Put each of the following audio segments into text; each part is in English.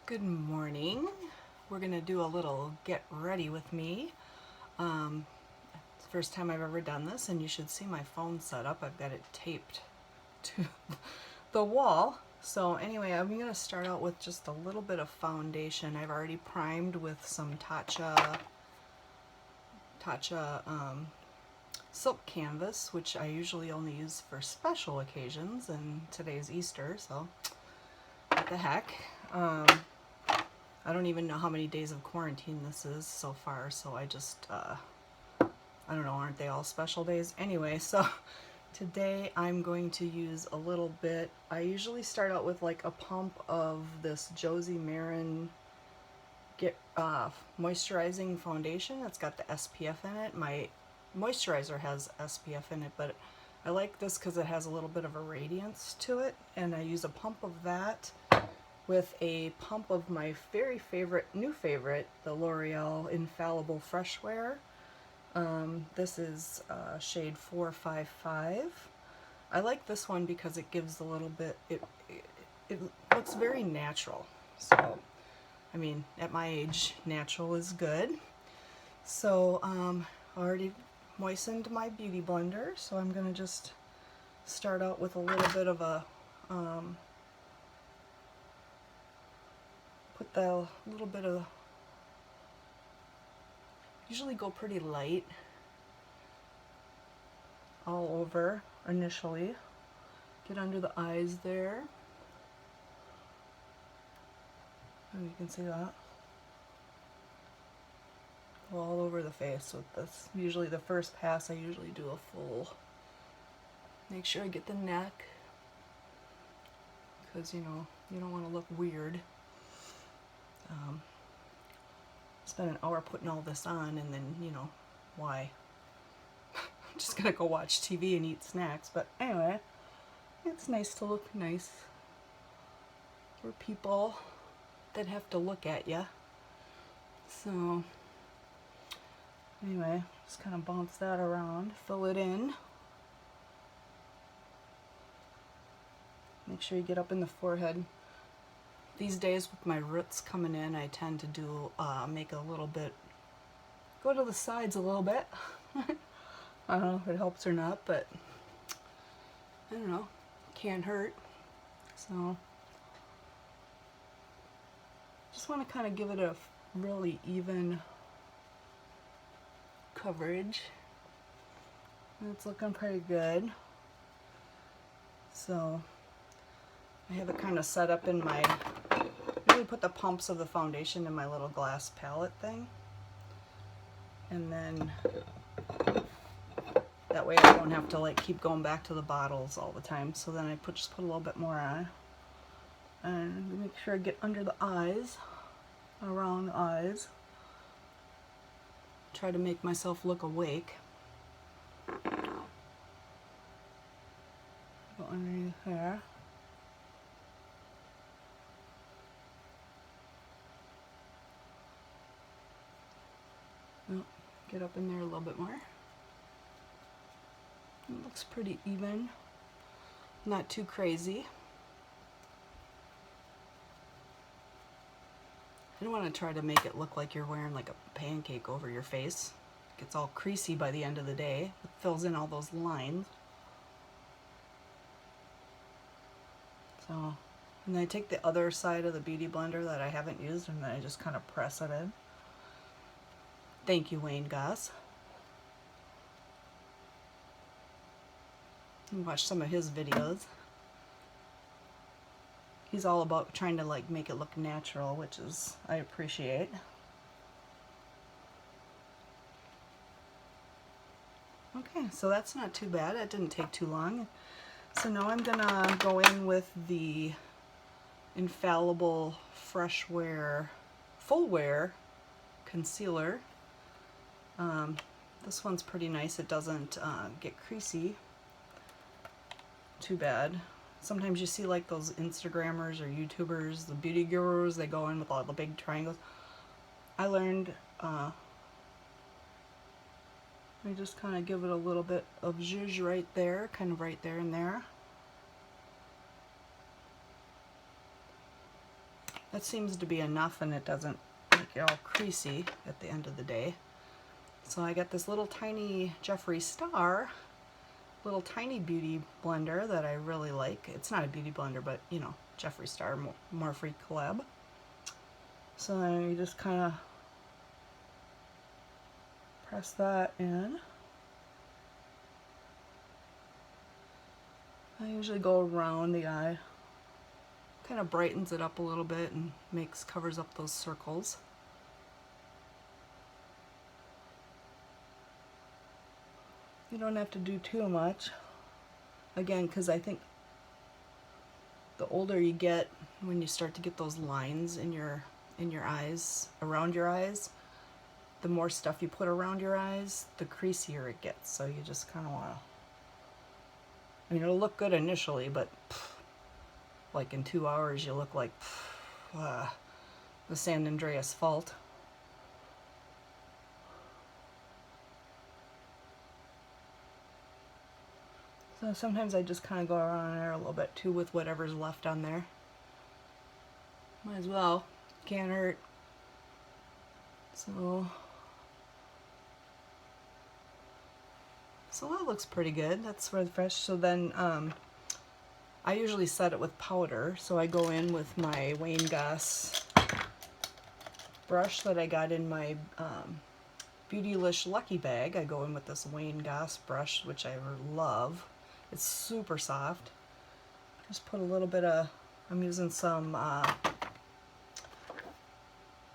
Good morning. We're gonna do a little get ready with me. It's the first time I've ever done this, and you should see my phone set up. I've got it taped to the wall. So anyway, I'm gonna start out with just a little bit of foundation. I've already primed with some Tatcha silk canvas, which I usually only use for special occasions, and today's Easter, so what the heck. I don't even know how many days of quarantine this is so far, so I just, I don't know, aren't they all special days? Anyway, so today I'm going to use a little bit. I usually start out with like a pump of this Josie Maran moisturizing foundation. It's got the SPF in it. My moisturizer has SPF in it, but I like this because it has a little bit of a radiance to it, and I use a pump of that with a pump of my very new favorite, the L'Oreal Infallible Fresh Wear. This is shade 455. I like this one because it gives a little bit, it looks very natural. So, I mean, at my age, natural is good. So, I already moistened my beauty blender, so I'm gonna just start out with a little bit of a, put the little bit of, usually go pretty light all over initially. Get under the eyes there. And you can see that. Go all over the face with this. Usually the first pass I usually do a full. Make sure I get the neck, because you know, you don't want to look weird. Spend an hour putting all this on, and then, you know, why? I'm just gonna go watch TV and eat snacks, but anyway, it's nice to look nice for people that have to look at you. So anyway, just kind of bounce that around, fill it in. Make sure you get up in the forehead. These days with my roots coming in, I tend to do, make a little bit, go to the sides a little bit. I don't know if it helps or not, but I don't know, can't hurt. So just want to kind of give it a really even coverage. It's looking pretty good. So I have it kind of set up in my, I usually put the pumps of the foundation in my little glass palette thing. And then that way I don't have to like keep going back to the bottles all the time. So then I just put a little bit more on. And make sure I get under the eyes, around the eyes. Try to make myself look awake. Go underneath there. Oh, get up in there a little bit more. It looks pretty even. Not too crazy. I don't want to try to make it look like you're wearing like a pancake over your face. It gets all creasy by the end of the day. It fills in all those lines. So, and then I take the other side of the Beauty Blender that I haven't used, and then I just kind of press it in. Thank you, Wayne Goss. You can watch some of his videos. He's all about trying to like make it look natural, which is, I appreciate. Okay, so that's not too bad. It didn't take too long. So now I'm gonna go in with the Infallible Fresh Wear Full Wear Concealer. This one's pretty nice. It doesn't get creasy too bad. Sometimes you see like those Instagrammers or YouTubers, the beauty gurus, they go in with all the big triangles. I learned, I just kind of give it a little bit of zhuzh right there, kind of right there and there. That seems to be enough, and it doesn't make it all creasy at the end of the day. So I got this little tiny Jeffree Star, little tiny beauty blender that I really like. It's not a beauty blender, but you know, Jeffree Star, Morphe collab. So then you just kind of press that in. I usually go around the eye. Kind of brightens it up a little bit and covers up those circles. You don't have to do too much. Again, because I think the older you get, when you start to get those lines in your eyes, around your eyes, the more stuff you put around your eyes, the creasier it gets. So you just kind of want to, I mean, it'll look good initially, but like in 2 hours you look like the San Andreas Fault. So sometimes I just kind of go around there a little bit too with whatever's left on there. Might as well, can't hurt. So that looks pretty good. That's really fresh. So then I usually set it with powder. So I go in with my Wayne Goss brush that I got in my Beautylish Lucky Bag. I go in with this Wayne Goss brush, which I love. It's super soft. Just put a little bit of, I'm using some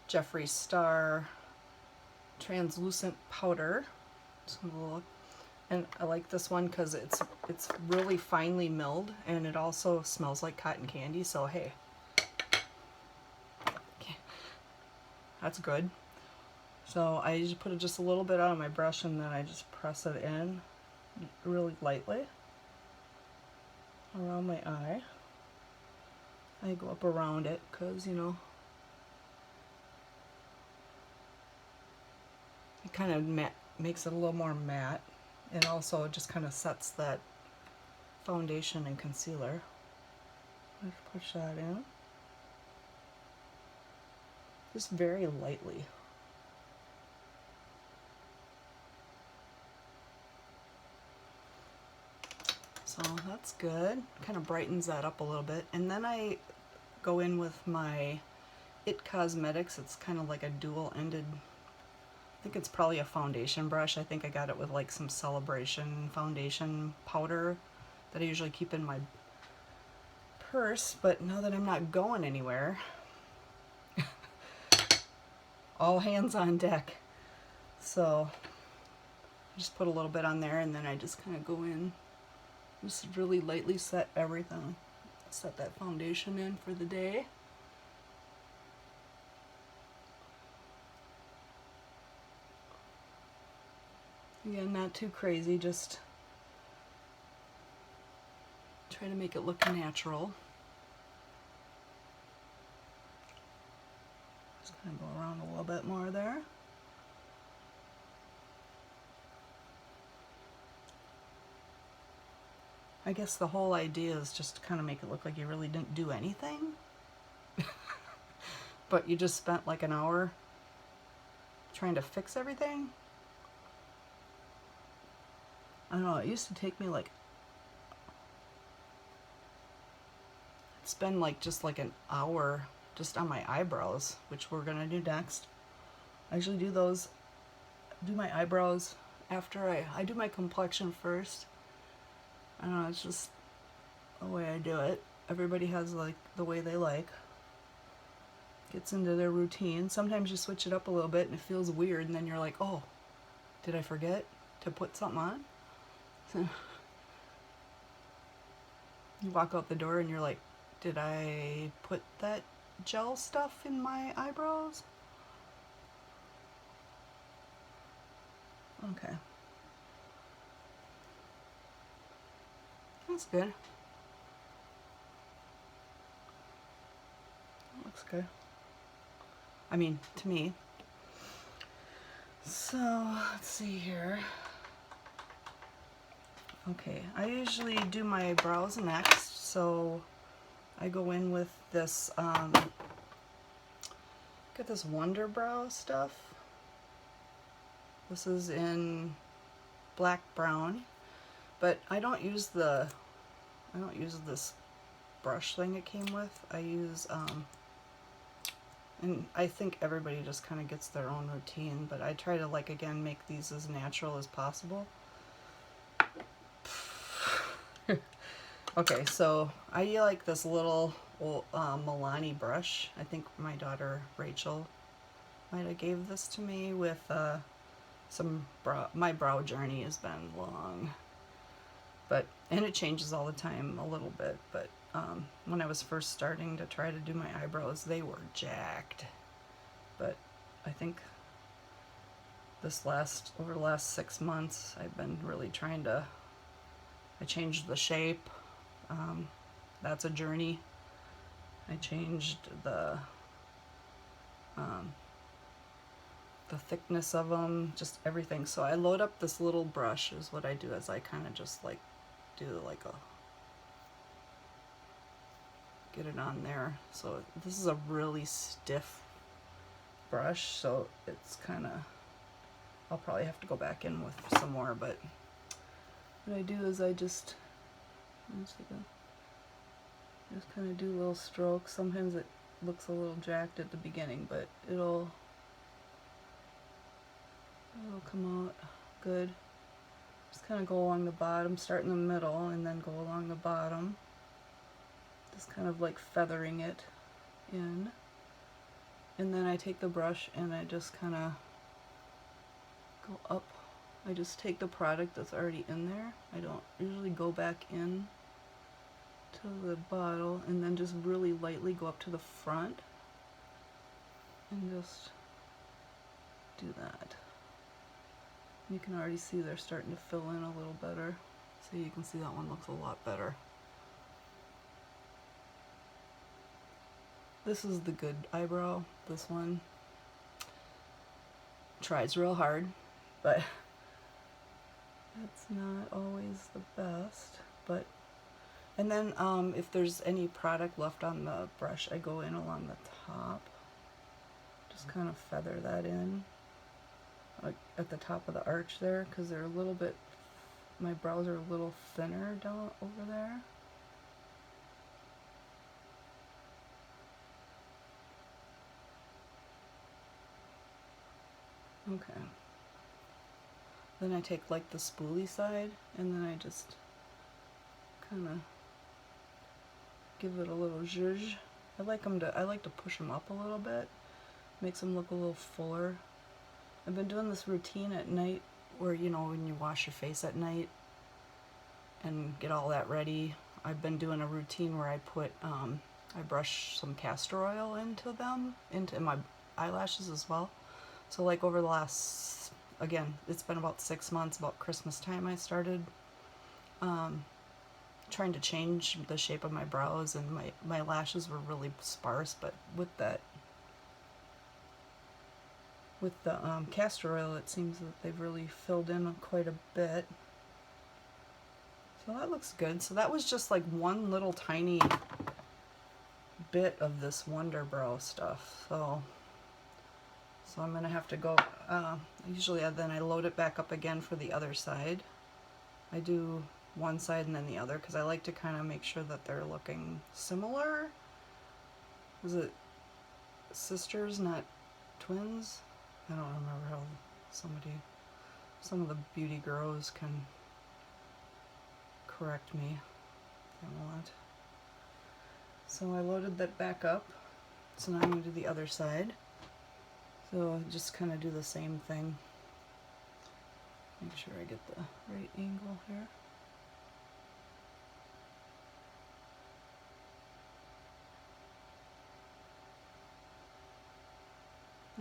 Jeffree Star translucent powder. And I like this one because it's really finely milled, and it also smells like cotton candy, so hey, that's good. So I usually put just a little bit on my brush, and then I just press it in really lightly around my eye. I go up around it because, you know, it kind of makes it a little more matte, and also just kind of sets that foundation and concealer. Let's push that in. Just very lightly. So that's good. Kind of brightens that up a little bit. And then I go in with my IT Cosmetics. It's kind of like a dual-ended, I think it's probably a foundation brush. I think I got it with like some Celebration foundation powder that I usually keep in my purse. But now that I'm not going anywhere, all hands on deck. So I just put a little bit on there, and then I just kind of go in. Just really lightly set everything. Set that foundation in for the day. Again, not too crazy, just try to make it look natural. Just kind of go around a little bit more there. I guess the whole idea is just to kind of make it look like you really didn't do anything. But you just spent like an hour trying to fix everything. I don't know, it used to take me like, it's been like just like an hour just on my eyebrows, which we're gonna do next. I usually do my eyebrows after I do my complexion first. I don't know, it's just the way I do it. Everybody has like the way they like. Gets into their routine. Sometimes you switch it up a little bit and it feels weird, and then you're like, oh, did I forget to put something on? So you walk out the door and you're like, did I put that gel stuff in my eyebrows? Okay. That's good. Looks good. I mean, to me. So, let's see here. Okay, I usually do my brows next, so I go in with this Got this Wonder Brow stuff. This is in black brown, but I don't use this brush thing it came with. I use and I think everybody just kind of gets their own routine, but I try to, like, again, make these as natural as possible. Okay, so I like this little Milani brush. I think my daughter Rachel might have gave this to me with my brow journey has been long, and it changes all the time a little bit, but when I was first starting to try to do my eyebrows, they were jacked. But I think over the last 6 months, I've been really trying to, I changed the shape. That's a journey. I changed the thickness of them, just everything. So I load up this little brush is what I do, as I kind of just like do like get it on there. So this is a really stiff brush, so it's kind of, I'll probably have to go back in with some more, but what I do is I just kind of do little strokes. Sometimes it looks a little jacked at the beginning, but it'll come out good. Just kind of go along the bottom, start in the middle, and then go along the bottom. Just kind of like feathering it in. And then I take the brush and I just kind of go up. I just take the product that's already in there. I don't usually go back in to the bottle, and then just really lightly go up to the front and just do that. You can already see they're starting to fill in a little better. So you can see that one looks a lot better. This is the good eyebrow. This one tries real hard, but it's not always the best. But and then if there's any product left on the brush, I go in along the top. Just kind of feather that in, like at the top of the arch there, because they're a little bit, my brows are a little thinner down over there. Okay. Then I take like the spoolie side, and then I just kind of give it a little zhuzh. I like to push them up a little bit, makes them look a little fuller. I've been doing this routine at night where, you know, when you wash your face at night and get all that ready, I've been doing a routine where I put, I brush some castor oil into my eyelashes as well. So like over the last, again, it's been about 6 months, about Christmas time I started trying to change the shape of my brows, and my lashes were really sparse, but with the castor oil, it seems that they've really filled in quite a bit. So that looks good. So that was just like one little tiny bit of this Wonder Brow stuff. So I'm gonna have to go, usually then I load it back up again for the other side. I do one side and then the other, because I like to kind of make sure that they're looking similar. Is it sisters, not twins? I don't remember how some of the beauty gurus can correct me if they want. So I loaded that back up. So now I'm going to do the other side. So just kind of do the same thing. Make sure I get the right angle here.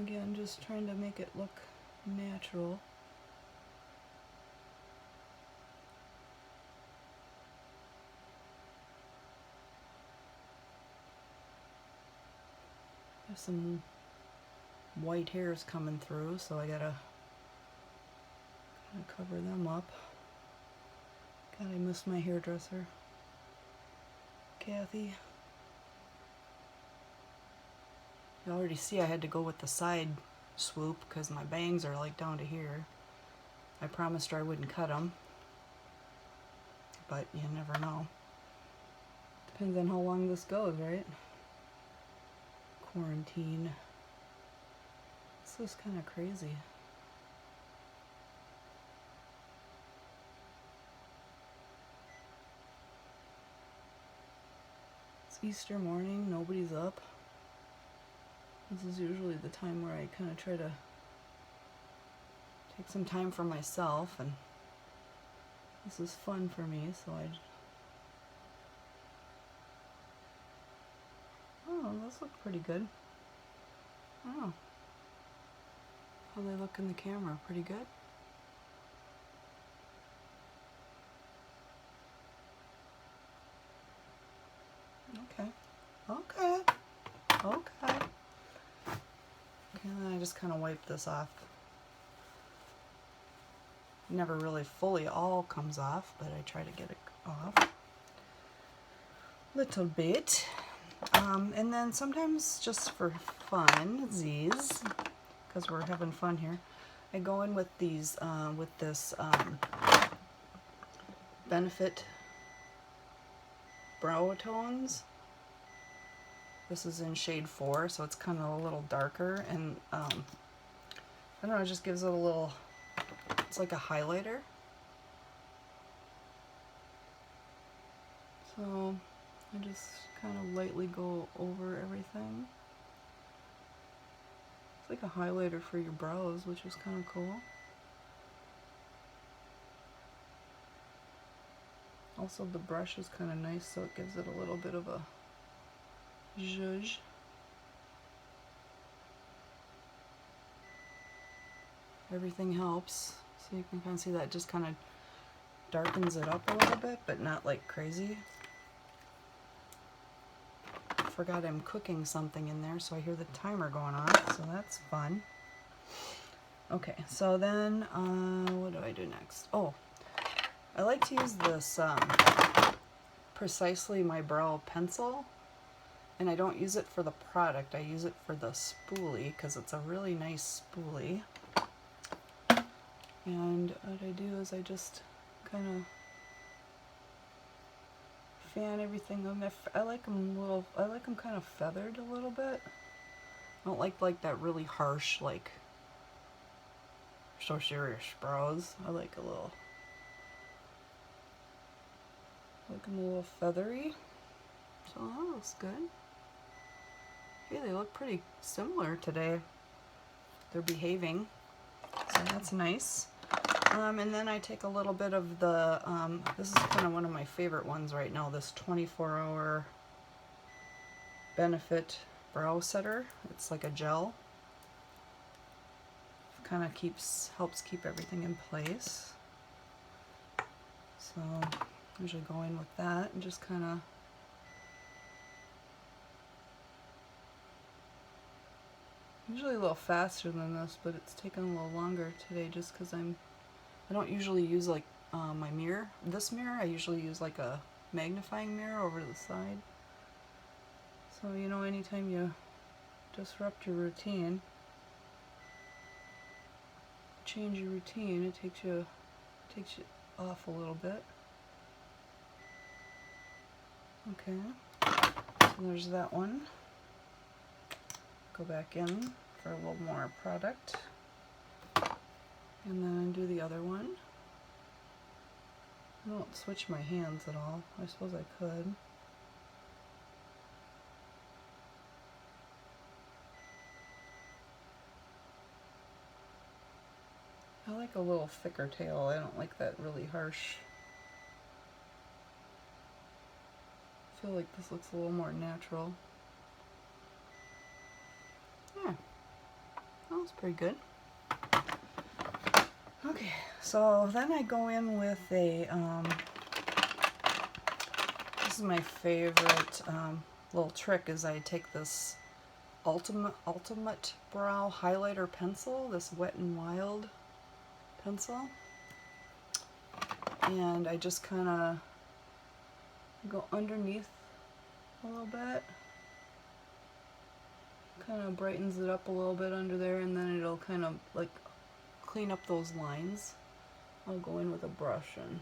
Again, just trying to make it look natural. There's some white hairs coming through, so I gotta kind of cover them up. God, I miss my hairdresser, Kathy. You already see I had to go with the side swoop because my bangs are like down to here. I promised her I wouldn't cut them, but you never know. Depends on how long this goes, right? Quarantine. This is kind of crazy. It's Easter morning, nobody's up. This is usually the time where I kind of try to take some time for myself, and this is fun for me, so oh, those look pretty good. Oh. How they look in the camera, pretty good. Okay. Okay. Okay. Okay, and then I just kind of wipe this off. Never really fully all comes off, but I try to get it off. Little bit. And then sometimes just for fun, because we're having fun here, I go in with these, with this Benefit Brow Tones. This is in shade 4, so it's kind of a little darker, and I don't know, it just gives it a little, it's like a highlighter. So I just kind of lightly go over everything. It's like a highlighter for your brows, which is kind of cool. Also, the brush is kind of nice, so it gives it a little bit of a zhuzh. Everything helps. So you can kind of see that just kind of darkens it up a little bit, but not like crazy. Forgot I'm cooking something in there, so I hear the timer going on, so that's fun. Okay, so then what do I do next? Oh, I like to use this Precisely My Brow pencil, and I don't use it for the product, I use it for the spoolie because it's a really nice spoolie. And what I do is I just kind of fan everything on. I like them kind of feathered a little bit. I don't like that really harsh, like so serious brows. I like them a little feathery. So that looks good. Okay, they look pretty similar today. They're behaving, so that's nice. And then I take a little bit of the, this is kind of one of my favorite ones right now, this 24-hour Benefit Brow Setter. It's like a gel. Kind of helps keep everything in place. So I usually go in with that and just kind of usually a little faster than this, but it's taken a little longer today just because I don't usually use like my mirror. This mirror, I usually use like a magnifying mirror over to the side. So, you know, anytime you disrupt your routine, change your routine, it takes you off a little bit. Okay, so there's that one. Go back in for a little more product. And then do the other one. I don't switch my hands at all. I suppose I could. I like a little thicker tail. I don't like that really harsh. I feel like this looks a little more natural. Yeah, that was pretty good. Okay, so then I go in with a, this is my favorite little trick, is I take this Ultimate Brow Highlighter Pencil, this Wet n Wild pencil, and I just kind of go underneath a little bit, kind of brightens it up a little bit under there, and then it'll kind of like clean up those lines. I'll go in with a brush and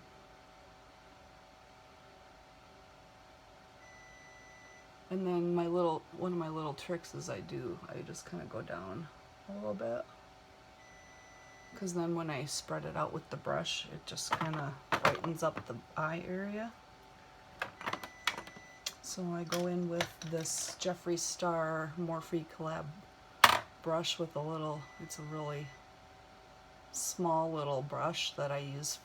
then one of my little tricks is I just kind of go down a little bit, because then when I spread it out with the brush, it just kind of brightens up the eye area. So I go in with this Jeffree Star Morphe Collab brush with it's a really small little brush that I use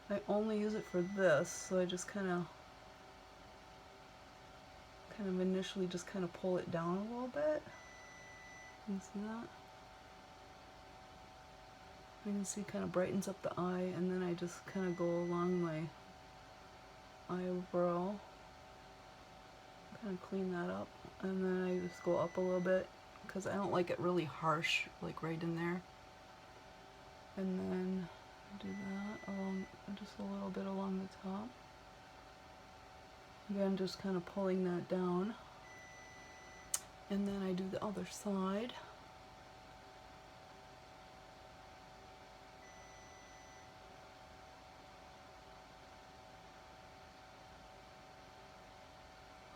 I only use it for this, so I just kind of initially just kind of pull it down a little bit. You see that? You can see kind of brightens up the eye, and then I just kind of go along my eyebrow, kind of clean that up, and then I just go up a little bit because I don't like it really harsh, like right in there. And then do that along, just a little bit along the top. Again, just kind of pulling that down. And then I do the other side.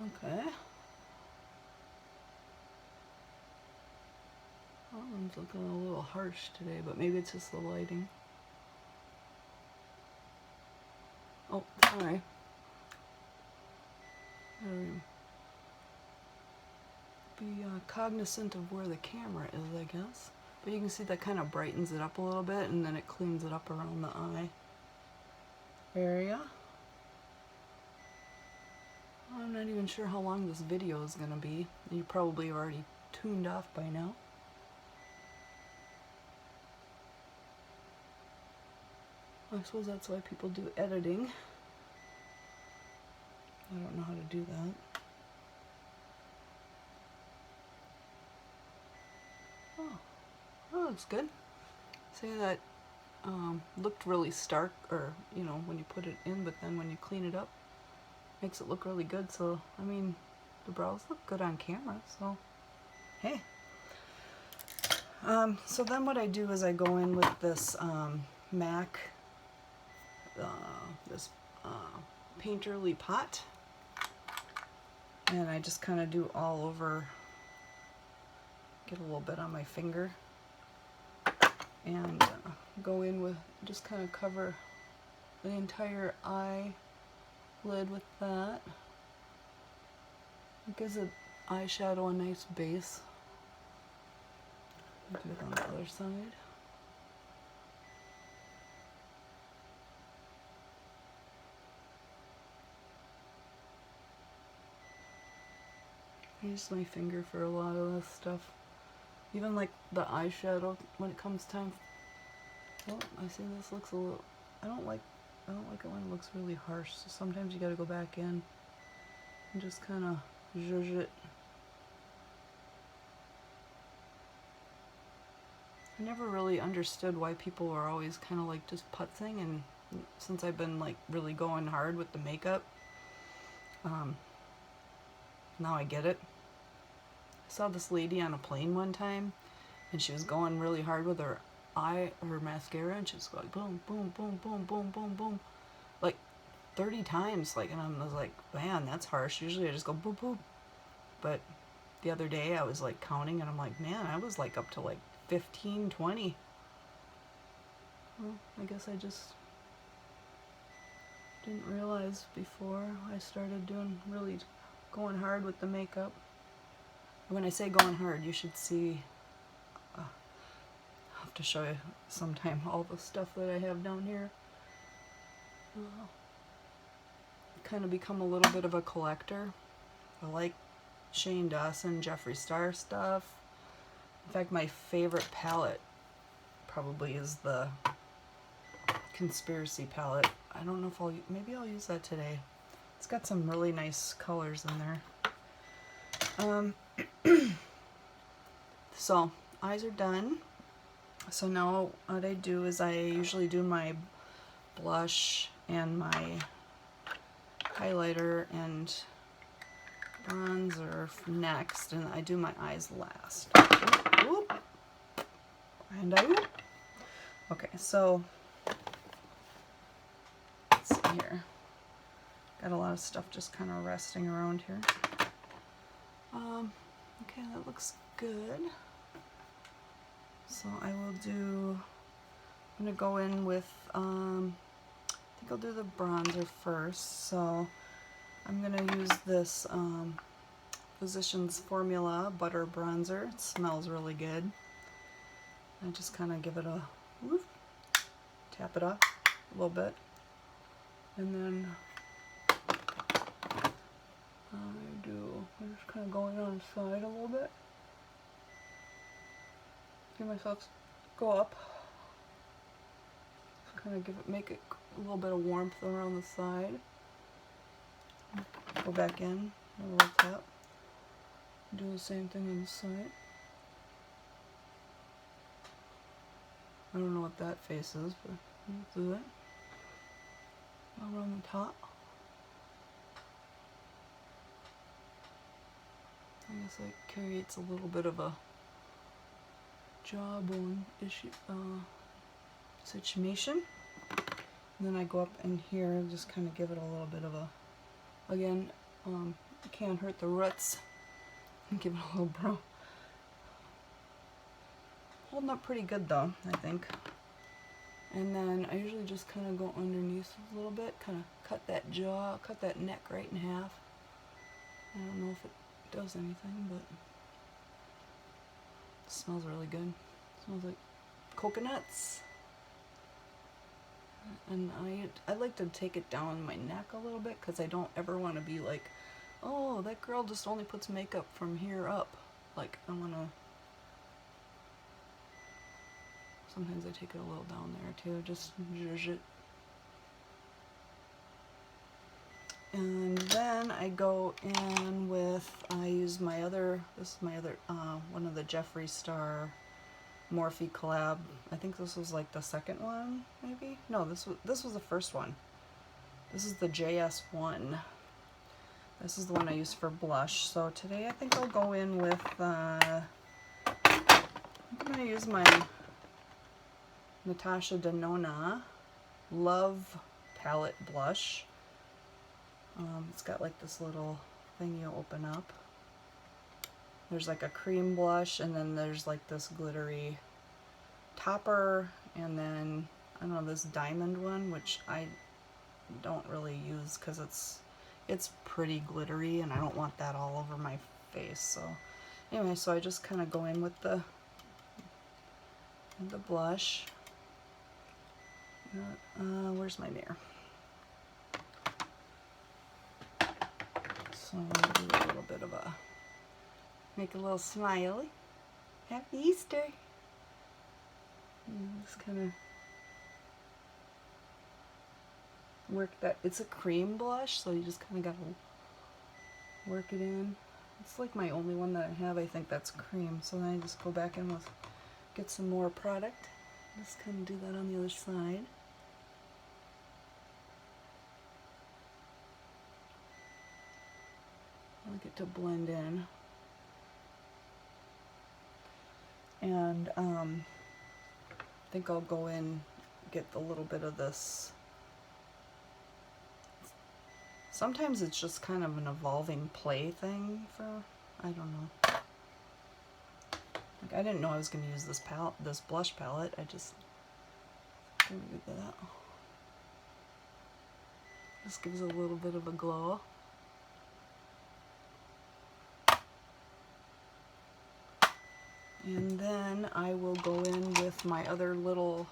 Okay. That one's looking a little harsh today, but maybe it's just the lighting. Oh, sorry. Be cognizant of where the camera is, I guess. But you can see that kind of brightens it up a little bit, and then it cleans it up around the eye area. I'm not even sure how long this video is going to be. You probably have already tuned off by now. I suppose that's why people do editing. I don't know how to do that. Oh, that looks good. See, that looked really stark, or, you know, when you put it in, but then when you clean it up, makes it look really good. So, I mean, the brows look good on camera, so, hey. So then what I do is I go in with this MAC, Painterly Pot, and I just kind of do all over, get a little bit on my finger, and go in with, just kind of cover the entire eye lid with that. It gives the eyeshadow a nice base. Do it on the other side. I use my finger for a lot of this stuff. Even like the eyeshadow, when it comes time. Oh, I see this looks a little, I don't like it when it looks really harsh. So sometimes you gotta go back in and just kind of zhuzh it. I never really understood why people were always kind of like just putzing, and since I've been like really going hard with the makeup, now I get it. I saw this lady on a plane one time, and she was going really hard with her mascara, and she was going boom, boom, boom, boom, boom, boom, boom, like 30 times, like, and I was like, man, that's harsh. Usually I just go boop, boop. But the other day I was like counting, and I'm like, man, I was like up to like 15, 20. Well, I guess I just didn't realize before I started really going hard with the makeup. When I say going hard, you should see, I'll have to show you sometime all the stuff that I have down here. Kind of become a little bit of a collector. I like Shane Dawson, Jeffree Star stuff. In fact, my favorite palette probably is the Conspiracy palette. I don't know if maybe I'll use that today. It's got some really nice colors in there. So, eyes are done. So now what I do is I usually do my blush and my highlighter and bronzer next, and I do my eyes last. Oop. And I whoop. Okay, so let's see here. Got a lot of stuff just kind of resting around here. Okay, that looks good. So I will do, I'm gonna go in with, I think I'll do the bronzer first. So I'm gonna use this Physicians Formula Butter Bronzer. It smells really good. I just kind of give it a woof, tap it off a little bit, and then I'm just kind of going on the side a little bit. Give myself go up. Just kind of give it, make it a little bit of warmth around the side. Go back in, a little tap. Do the same thing on the side. I don't know what that face is, but we'll do that. Around the top. I guess it creates a little bit of a jawbone issue situation. And then I go up in here and just kind of give it a little bit of a, again, you can't hurt the roots. Give it a little brown. Holding up pretty good though, I think. And then I usually just kind of go underneath a little bit, kind of cut that jaw, cut that neck right in half. I don't know if it does anything, but it smells really good. It smells like coconuts. And I like to take it down my neck a little bit because I don't ever want to be like, oh, that girl just only puts makeup from here up. Like, I want to, sometimes I take it a little down there too, just zhuzh it. And then I go in with, I use my other, this is my other, one of the Jeffree Star Morphe collab. I think this was like the second one, maybe? No, this was the first one. This is the JS1. This is the one I use for blush. So today I think I'll go in with, I'm going to use my Natasha Denona Love Palette Blush. It's got like this little thing you open up. There's like a cream blush, and then there's like this glittery topper, and then, I don't know, this diamond one, which I don't really use because it's pretty glittery and I don't want that all over my face. So anyway, so I just kind of go in with the blush. Where's my mirror? So I'll do a little bit of a, make a little smiley. Happy Easter! And just kind of work that. It's a cream blush, so you just kind of got to work it in. It's like my only one that I have, I think, that's cream. So then I just go back in with, get some more product. Just kind of do that on the other side. I like it to blend in. And I think I'll go in, get a little bit of this. Sometimes it's just kind of an evolving play thing for, I don't know. Like, I didn't know I was going to use this palette, this blush palette. I just didn't do that. Just gives a little bit of a glow. And then I will go in with my other little,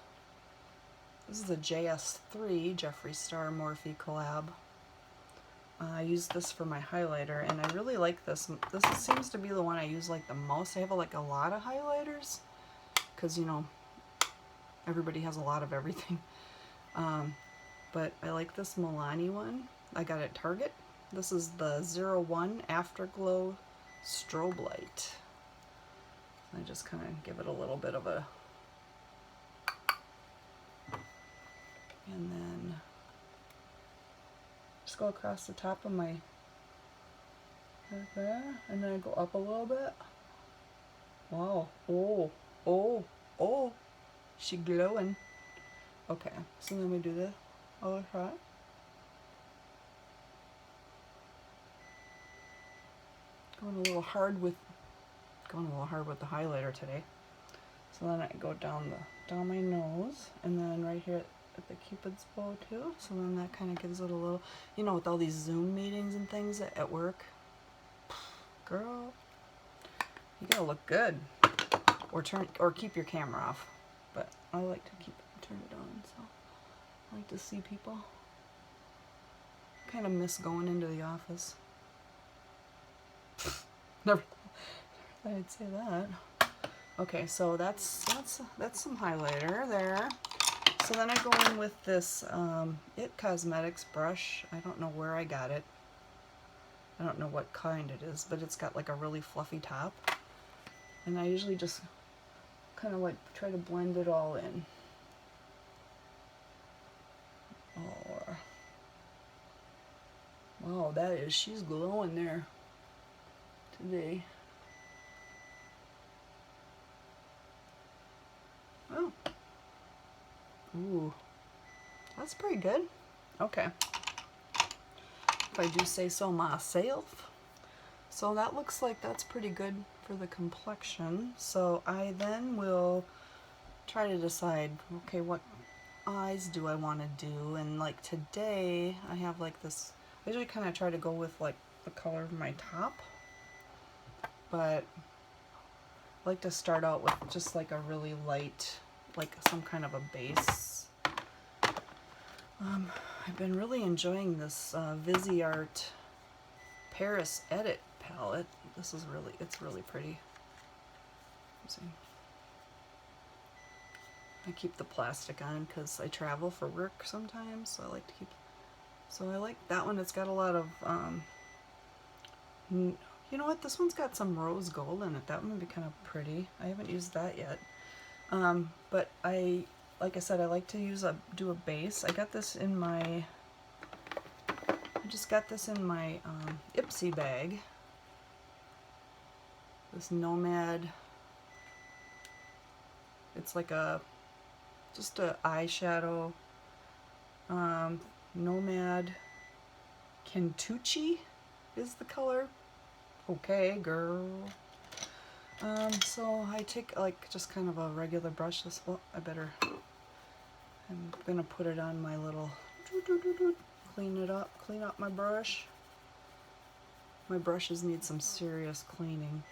this is a JS3 Jeffree Star Morphe collab. I use this for my highlighter, and I really like this. This seems to be the one I use like the most. I have like a lot of highlighters because, you know, everybody has a lot of everything. But I like this Milani one. I got it at Target. This is the 01 Afterglow Strobe Light. I just kind of give it a little bit of a, and then just go across the top of my Right there, and then I go up a little bit. Wow. Oh, oh, oh. She glowing. Okay, so then we do the other side. Going a little hard with the highlighter today. So then I go down my nose, and then right here at the Cupid's bow too. So then that kind of gives it a little, you know, with all these Zoom meetings and things at work. Girl, you gotta look good, or keep your camera off. But I like to turn it on, so I like to see people. Kind of miss going into the office. Never thought I'd say that. Okay, so that's some highlighter there. So then I go in with this IT Cosmetics brush. I don't know where I got it. I don't know what kind it is, but it's got like a really fluffy top. And I usually just kind of like try to blend it all in. Oh, wow, she's glowing there today. Oh. Ooh. That's pretty good. Okay. If I do say so myself. So that looks like that's pretty good for the complexion. So I then will try to decide, okay, what eyes do I want to do? And like today, I have like this, I usually kind of try to go with like the color of my top. But I like to start out with just like a really light, like some kind of a base. I've been really enjoying this Viseart Paris Edit palette. This is it's really pretty. Let's see. I keep the plastic on because I travel for work sometimes, so I like to keep. So I like that one. It's got a lot of, you know what? This one's got some rose gold in it. That one would be kind of pretty. I haven't used that yet. But like I said, I like to do a base. I got this in my. I just got this in my Ipsy bag. This Nomad. It's like just a eyeshadow. Nomad Kentucci is the color. Okay, girl. So I take like just kind of a regular brush. I'm gonna put it on my little, clean up my brush. My brushes need some serious cleaning.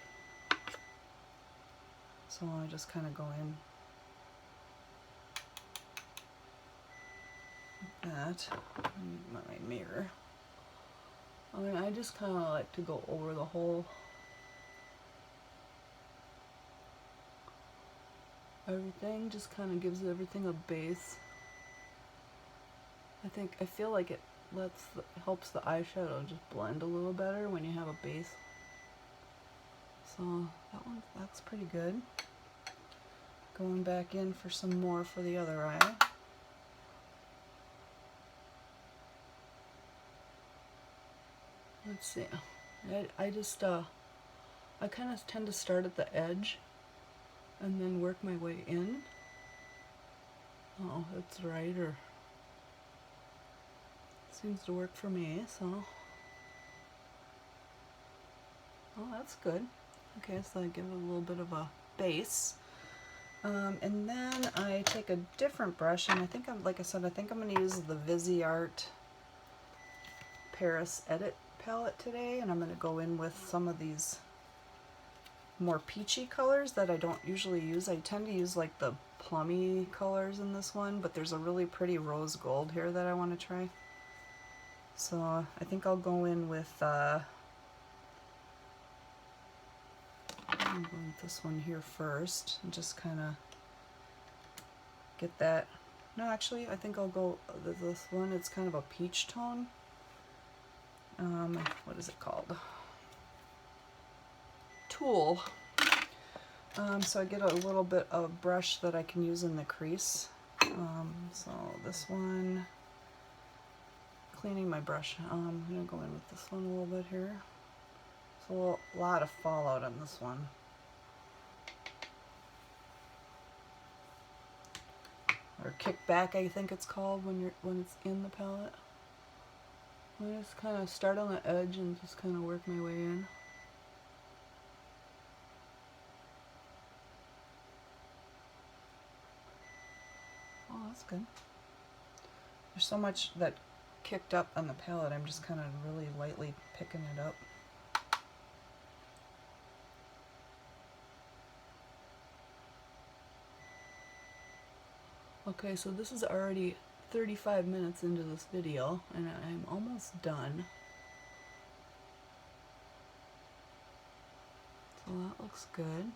So I just kind of go in like that. I need my mirror. I just kind of like to go over the whole everything. Just kind of gives everything a base. I feel like it helps the eyeshadow just blend a little better when you have a base. So that's pretty good. Going back in for some more for the other eye. Let's see. I kind of tend to start at the edge and then work my way in. Oh, it's right, or seems to work for me, so. Oh, that's good. Okay, so I give it a little bit of a base. And then I take a different brush, and like I said, I think I'm going to use the Viseart Paris Edit palette today, and I'm going to go in with some of these more peachy colors that I don't usually use. I tend to use like the plummy colors in this one, but there's a really pretty rose gold here that I want to try. So I think I'll go in with I'm going with this one here first and just kind of get that. No, actually, I think I'll go with this one. It's kind of a peach tone. What is it called? Tulle. So I get a little bit of brush that I can use in the crease. So this one, cleaning my brush. I'm going to go in with this one a little bit here. a lot of fallout on this one. Or kickback, I think it's called when it's in the palette. I just kind of start on the edge and just kind of work my way in. Oh, that's good. There's so much that kicked up on the palette, I'm just kind of really lightly picking it up. Okay, so this is already 35 minutes into this video, and I'm almost done. So that looks good.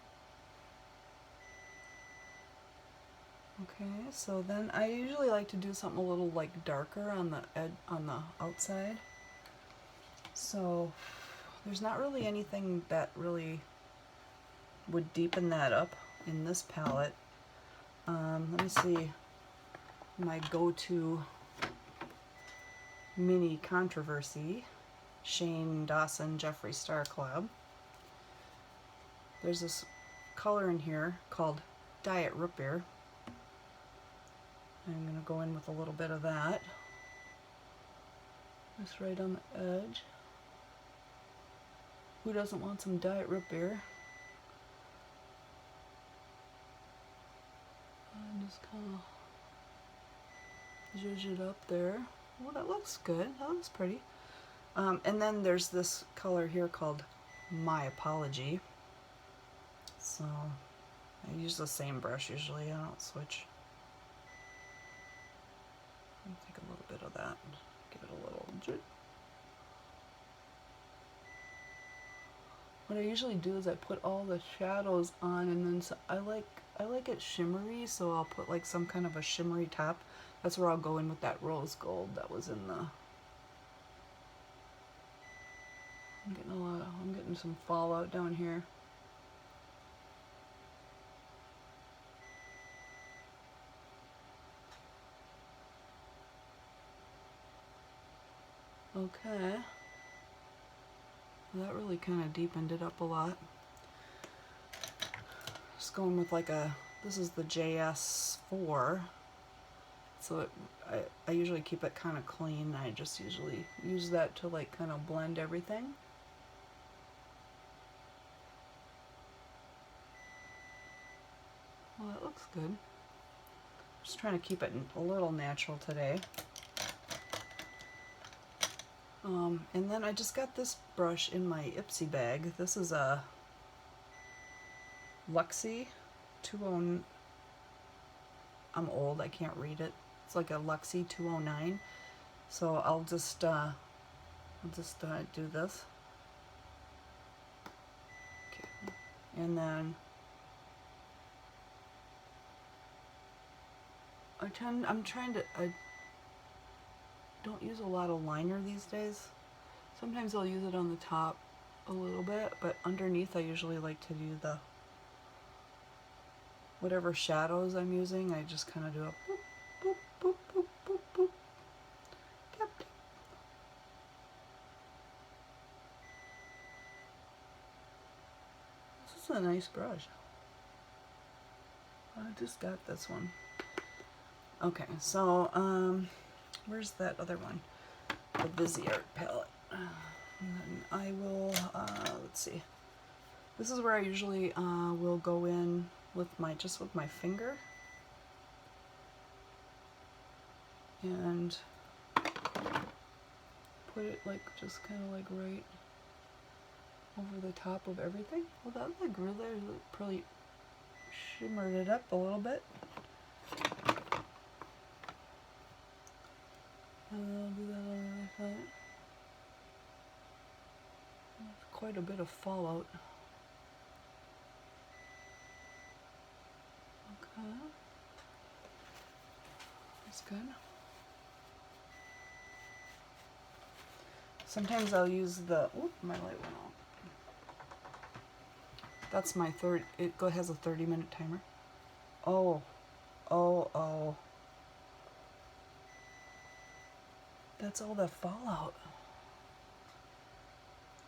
Okay, so then I usually like to do something a little like darker on the outside. So there's not really anything that really would deepen that up in this palette. Let me see my go-to mini controversy, Shane Dawson Jeffree Star Collab. There's this color in here called Diet Root Beer. I'm going to go in with a little bit of that. Just right on the edge. Who doesn't want some Diet Root Beer? And just kind of zhuzh it up there. Well, that looks good. That looks pretty. And then there's this color here called My Apology. So I use the same brush usually. I don't switch. Let me take a little bit of that and give it a little zhuzh. What I usually do is I put all the shadows on, and then I like it shimmery, so I'll put like some kind of a shimmery top. That's where I'll go in with that rose gold that was in the. I'm getting some fallout down here. Okay. That really kind of deepened it up a lot. Just going with like this is the JS4. So I usually keep it kind of clean. I just usually use that to like kind of blend everything. Well, that looks good. Just trying to keep it a little natural today. And then I just got this brush in my Ipsy bag. This is a Luxie 20. I'm old, I can't read it. It's like a Luxie 209. So I'll just do this. Okay. And then I don't use a lot of liner these days. Sometimes I'll use it on the top a little bit, but underneath I usually like to do the whatever shadows I'm using. I just kind of do a boop, boop, boop, boop, boop, boop. Tap, tap. This is a nice brush. I just got this one. Okay, so where's that other one? The Viseart palette. And then I will, let's see. This is where I usually will go in with my finger and put it like just kind of like right over the top of everything. Well, that like really shimmered it up a little bit. And I'll do that on the other side. That's quite a bit of fallout. Okay. That's good. Sometimes I'll use the, oop, my light went off. That's my it has a 30-minute timer. Oh. That's all the fallout.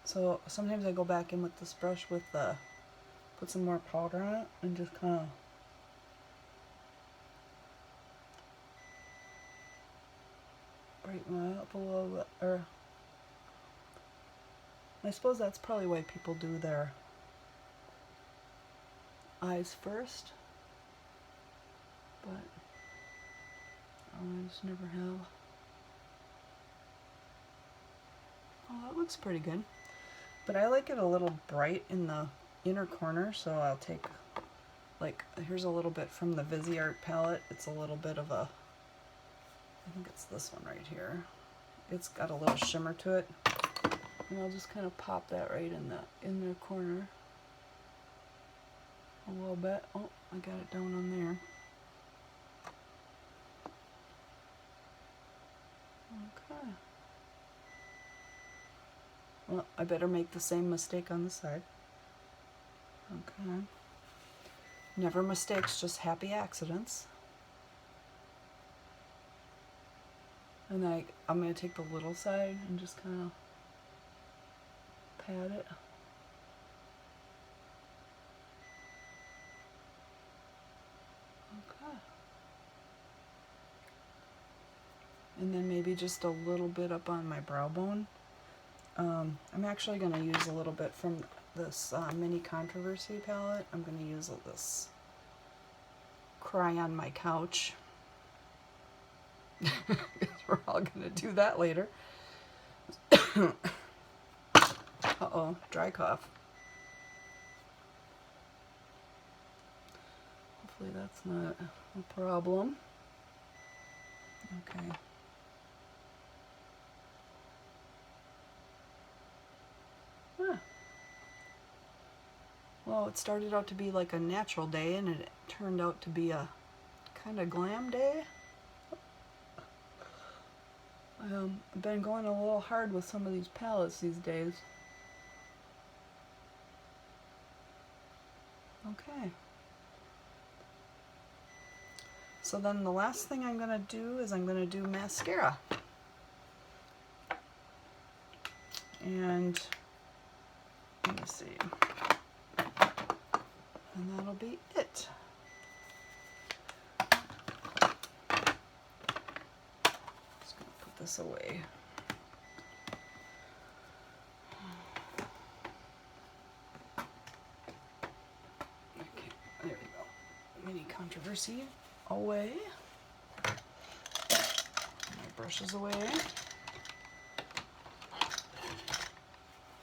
So sometimes I go back in with this brush with the, put some more powder on it and just kind of brighten it up a little bit. Or I suppose that's probably why people do their eyes first, but I just never have. Oh, that looks pretty good. But I like it a little bright in the inner corner, so I'll take, like, here's a little bit from the Viseart palette. It's a little bit of a, I think it's this one right here. It's got a little shimmer to it. And I'll just kind of pop that right in the inner corner a little bit. Oh, I got it down on there. Okay. Well, I better make the same mistake on the side. Okay. Never mistakes, just happy accidents. And then I'm going to take the little side and just kind of pat it. Okay. And then maybe just a little bit up on my brow bone. I'm actually going to use a little bit from this Mini Controversy palette. I'm going to use this Cry on My Couch. We're all going to do that later. Uh-oh, dry cough. Hopefully that's not a problem. Okay. Huh. Well, it started out to be like a natural day, and it turned out to be a kind of glam day. I've been going a little hard with some of these palettes these days. Okay. So then the last thing I'm going to do is I'm going to do mascara. And let me see. And that'll be it. Just going to put this away. Okay, there we go. Mini Controversy away. My brushes away.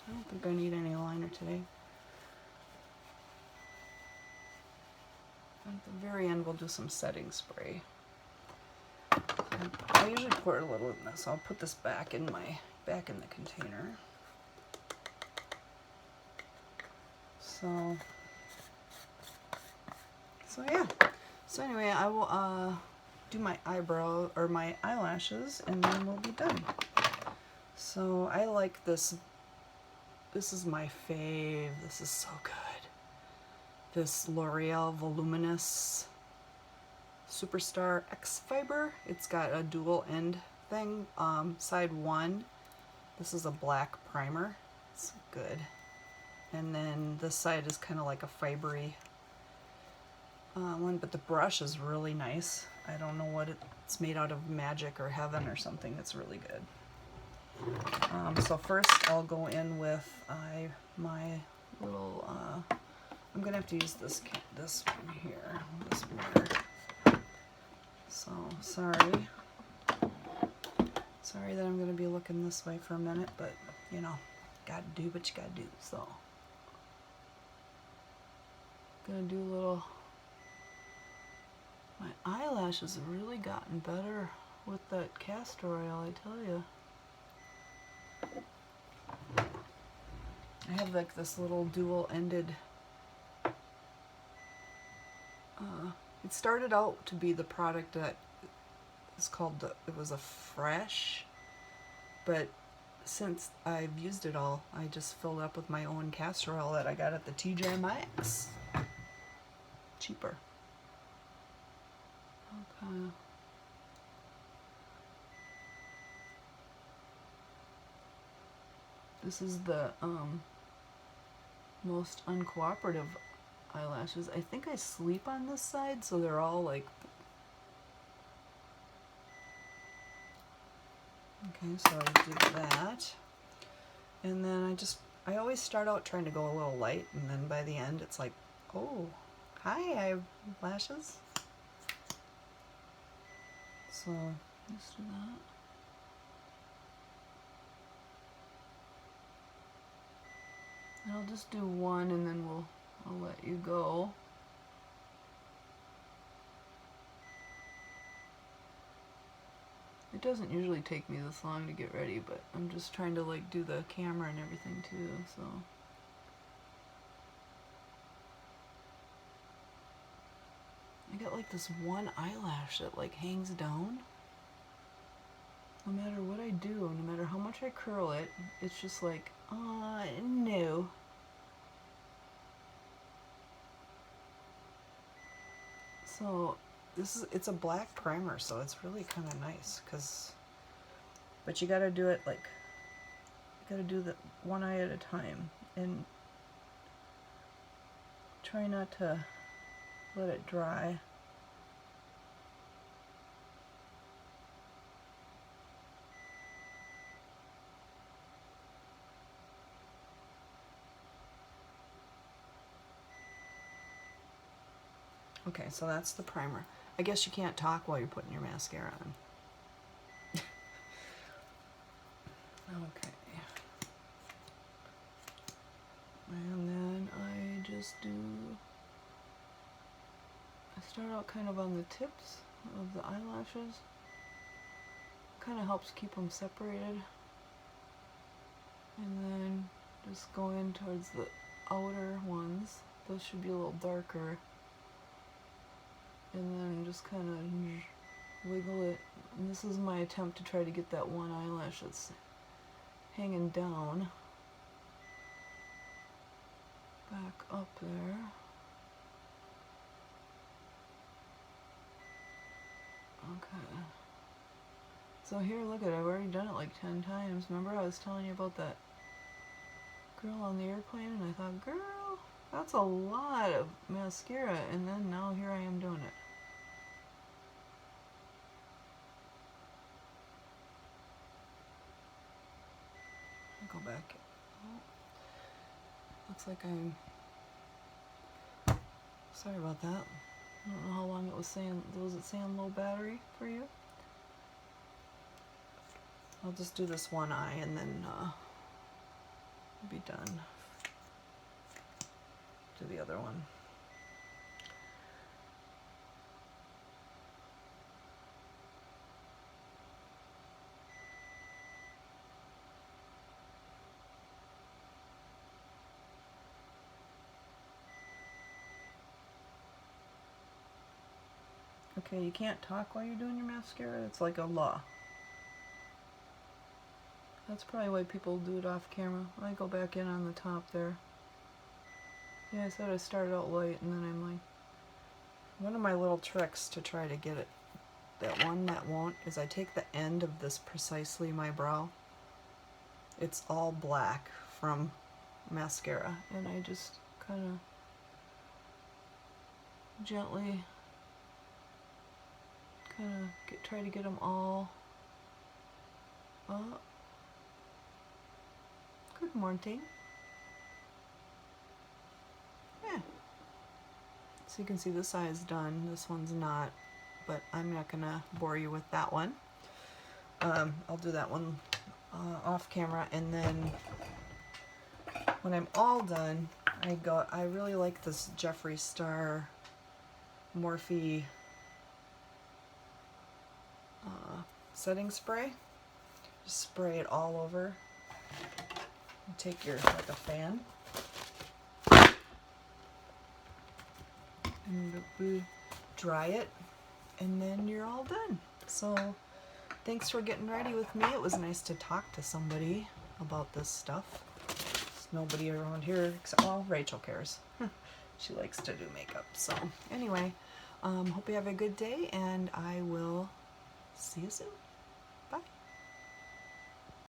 I don't think I need any liner today. At the very end, we'll do some setting spray. I usually pour a little in this. I'll put this back in the container. So yeah. So anyway, I will do my eyebrow or my eyelashes, and then we'll be done. So I like this. This is my fave. This is so good. This L'Oreal Voluminous Superstar X Fiber. It's got a dual end thing. Side one, this is a black primer. It's good. And then this side is kind of like a fibery one, but the brush is really nice. I don't know what it's made out of, magic or heaven or something. It's really good. So first I'll go in with my little, I'm going to have to use this one here, this mirror. So, sorry that I'm going to be looking this way for a minute, but, you know, gotta do what you gotta do, so. Gonna do a little, my eyelashes have really gotten better with that castor oil, I tell you. I have like this little dual-ended, it started out to be the product that is called, it was a Fresh, but since I've used it all, I just filled up with my own castor oil that I got at the TJ Maxx. Cheaper. Okay. This is the most uncooperative eyelashes. I think I sleep on this side, so they're all like... Okay, so I did that. And then I always start out trying to go a little light, and then by the end it's like, oh, hi eyelashes. So let's do that. And I'll just do one and then I'll let you go. It doesn't usually take me this long to get ready, but I'm just trying to like do the camera and everything too, so. I got like this one eyelash that like hangs down. No matter what I do, no matter how much I curl it, it's just like, no. So it's a black primer, so it's really kind of nice, but you gotta do it like, you gotta do the one eye at a time, and try not to let it dry. Okay, so that's the primer. I guess you can't talk while you're putting your mascara on. Okay. And then I start out kind of on the tips of the eyelashes. Kind of helps keep them separated. And then just go in towards the outer ones. Those should be a little darker. And then just kind of wiggle it. And this is my attempt to try to get that one eyelash that's hanging down back up there. Okay. So here, look at it, I've already done it like 10 times. Remember I was telling you about that girl on the airplane, and I thought, girl, that's a lot of mascara, and then now here I am doing it. I'll go back. Oh, looks like I'm... Sorry about that. I don't know how long it was saying. Was it saying low battery for you? I'll just do this one eye and then we'll be done. Do the other one. Okay, you can't talk while you're doing your mascara. It's like a law. That's probably why people do it off camera. I go back in on the top there. Yeah, I said I started out light, and then I'm like... One of my little tricks to try to get it, that one that won't, is I take the end of this Precisely My Brow. It's all black from mascara, and I just kind of gently try to get them all up. Good morning. Yeah. So you can see this eye is done. This one's not, but I'm not gonna bore you with that one. I'll do that one off camera, and then when I'm all done, I really like this Jeffree Star Morphe setting spray. Just spray it all over. You take your, like a fan, and dry it, and then you're all done. So thanks for getting ready with me. It was nice to talk to somebody about this stuff. There's nobody around here except, well, Rachel cares. She likes to do makeup. So anyway, hope you have a good day, and I will see you soon.